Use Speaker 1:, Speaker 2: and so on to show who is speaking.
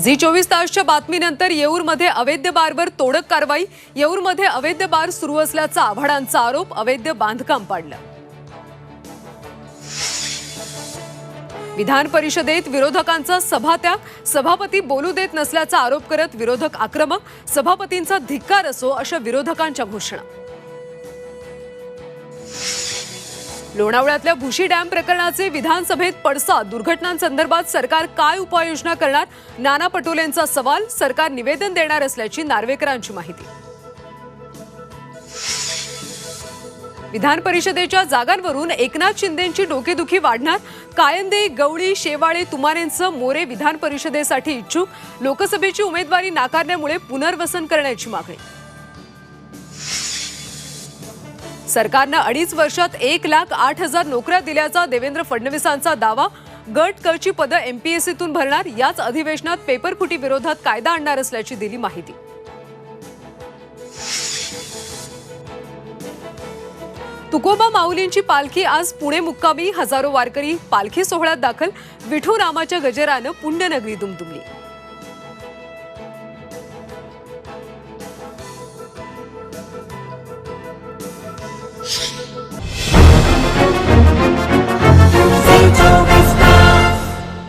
Speaker 1: Zee 24 तासच्या बातमीनंतर येऊरमध्ये अवैध बारवर तोडक कारवाई। येऊरमध्ये अवैध बार सुरू असल्याचा आव्हाडांचा आरोप। अवैध बांधकाम पाडलं। विधान परिषदेत विरोधकांचा सभात्याग। सभापती बोलू देत नसल्याचा आरोप करत विरोधक आक्रमक। सभापतींचा धिक्कार असो अशा विरोधकांच्या घोषणा। लोणावळ्यातल्या भुशी डॅम प्रकरणाचे विधानसभेत पडसाद। दुर्घटनांसंदर्भात सरकार काय उपाययोजना करणार? नाना पटोलेंचा सवाल। सरकार निवेदन देणार असल्याची नार्वेकरांची माहिती। विधान परिषदेच्या जागांवरून एकनाथ शिंदेंची डोकेदुखी वाढणार। कायंदे, गवळी, शेवाळे, तुमारेंसह मोरे विधान परिषदेसाठी इच्छुक। लोकसभेची उमेदवारी नाकारण्यामुळे पुनर्वसन करण्याची मागणी। सरकारनं 2.5 वर्षात 1,08,000 नोकऱ्या दिल्याचा देवेंद्र फडणवीसांचा दावा। गट क ची पदं एमपीएससीतून भरणार। याच अधिवेशनात पेपरफुटी विरोधात कायदा आणणार असल्याची दिली माहिती। तुकोबा माऊलींची पालखी आज पुणे मुक्कामी। हजारो वारकरी पालखी सोहळ्यात दाखल। विठू रामाच्या गजरानं पुण्यनगरी दुमदुमली।